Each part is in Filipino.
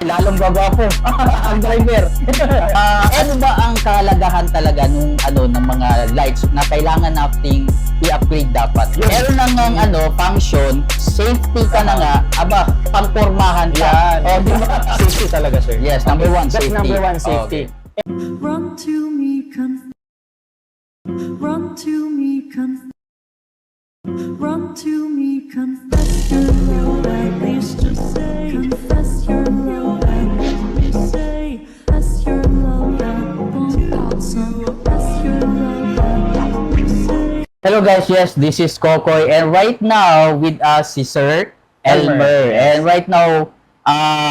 Lalong gwapo ang driver. Ano ba ang kahalagahan talaga nung ng mga lights na kailangan nating i-upgrade dapat? Meron na ngang function, safety ka na nga, pangpormahan ka. Yan. Di ba? Safety talaga, sir. Yes, number one, That's safety. number one, safety. Run to me, run to me, run to me, confess your love, at least just say, confess your love, at least say, confess your love, confess your love, at least say. Hello guys, yes, this is Kokoy and right now with us si Sir Elmer. And right now,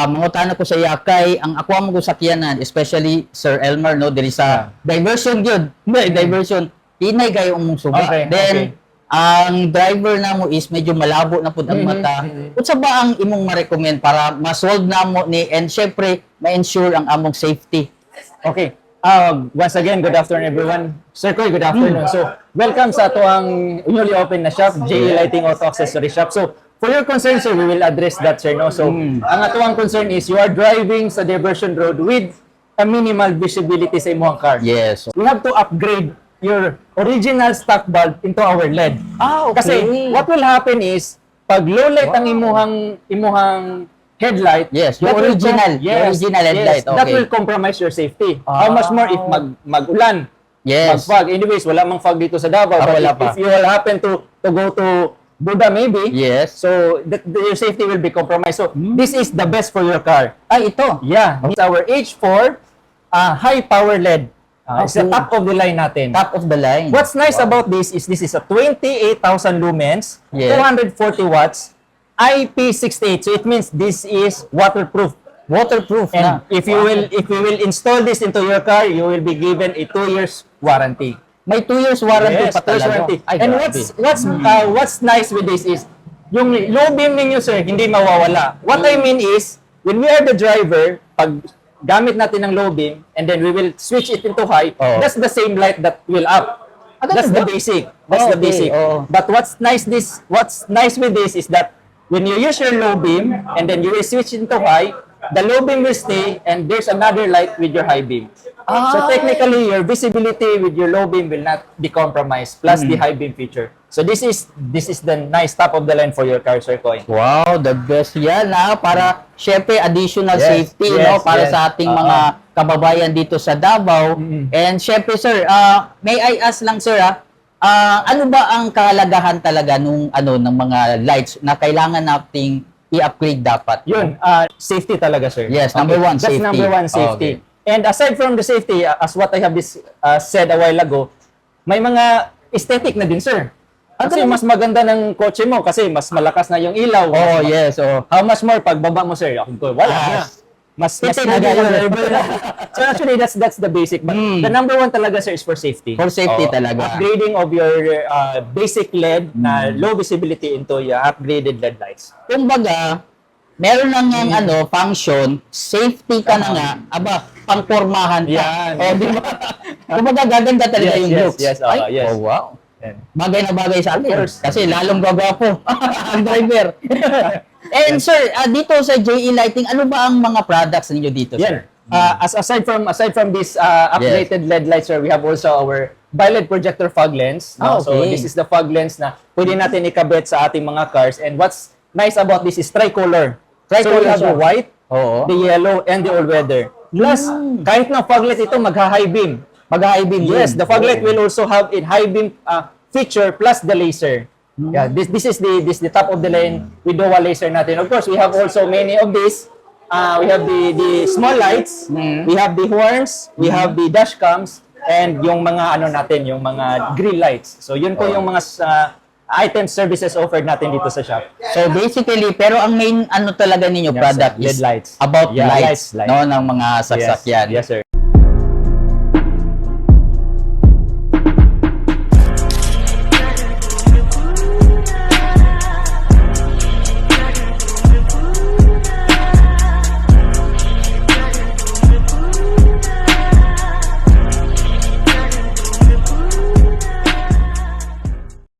mangutana ko sa iya kay ang ako ang magusakyanan, especially Sir Elmer, no, diri sa diversion gyud. Diversion. Inay kayo mong suba. Then ang driver na mo is medyo malabo na pud ang mata. Unsa ba ang imong ma-recommend para ma-solve na mo ni and syempre ma-ensure ang among safety? Okay. Once again, good afternoon everyone. Sir Koy, good afternoon. So, welcome sa ato ang newly open na shop, JE Lighting Auto Accessory Shop. So, for your concern, sir, we will address that, sir. No? So, ang ato ang concern is you are driving sa diversion road with a minimal visibility sa imong car. Yes. We have to upgrade your original stock bulb into our LED. Okay. Kasi what will happen is pag low light ang imuhang headlight, Yes, that yung will original, headlight. that Okay. will compromise your safety. How much more if mag-ulan, Yes. mag-fog. Anyways, wala mang fog dito sa Davao, but wala pa. if you will happen to go to Buda maybe, Yes. so your safety will be compromised. So this is the best for your car. Ay, ito. Yeah, it's our H4 high power LED. It's the Okay. top of the line natin. Top of the line. What's nice about this is a 28,000 lumens, Yes. 240 watts, IP68. So it means this is waterproof. Waterproof And na. if you will install this into your car, you will be given a 2 years warranty. May 2 years warranty Yes, pa 2 years talaga. warranty. Ay, And grabe. what's nice with this is yung low beam ninyo, sir, hindi mawawala. What I mean is when we are the driver, pag gamit natin ng low beam and then we will switch it into high, that's the same light that will up. That's the basic. That's the Okay, basic. oo. But what's nice with this is that when you use your low beam and then you will switch into high, the low beam will stay and there's another light with your high beam. So technically, your visibility with your low beam will not be compromised, plus the high beam feature. So this is the nice top of the line for your car, Sir Koy. Wow, the best yan para syempre additional Yes, safety yes, para yes. sa ating mga kababayan dito sa Davao. And syempre sir, may I ask lang sir ano ba ang kahalagahan talaga nung ng mga lights na kailangan nating i-upgrade dapat? Yun, safety talaga, sir. Yes, number one, That's safety. number one, safety. Okay. And aside from the safety, as what I have said a while ago, may mga aesthetic na din, sir. Kasi mas maganda ng kotse mo kasi mas malakas na yung ilaw. Oh, yes. Oh. How much more pagbaba mo, sir? Wala na. Mas Reliable. So actually, that's the basic. But the number one talaga, sir, is for safety. For safety talaga. Upgrading of your basic LED na low visibility into your upgraded LED lights. Kumbaga, meron lang yung function, safety ka na nga, pangpormahan ka. Yan. Di ba? Kumbaga, gaganda talaga Yes, yung yes, looks. yes. Ay, Yes. oh, wow. Yan. Bagay na bagay sa akin. course. Kasi lalong gwapo ang driver. And sir, dito sa JE Lighting, ano ba ang mga products ninyo dito, Yan. sir? Aside from this upgraded LED lights, sir, we have also our bi-LED projector fog lens. No? So Okay. this is the fog lens na pwede natin ikabit sa ating mga cars. And what's nice about this is tricolor. So we have siya. the white, Oo. the yellow, and the all-weather. Plus, kahit na fog light ito, mag-high beam. Mag-high beam Yes, din. the fog light will also have a high beam feature plus the laser. Yeah, this is the top of the line with dual laser natin. Of course, we have also many of these. We have the small lights, we have the horns, we have the dash cams, and yung mga natin, yung mga grill lights. So yun po yung mga item services offered natin dito sa shop. So basically, pero ang main talaga ninyo Yes, product sir. is LED lights. about Yeah, lights, lights. no, ng mga sasakyan. Yes, sir.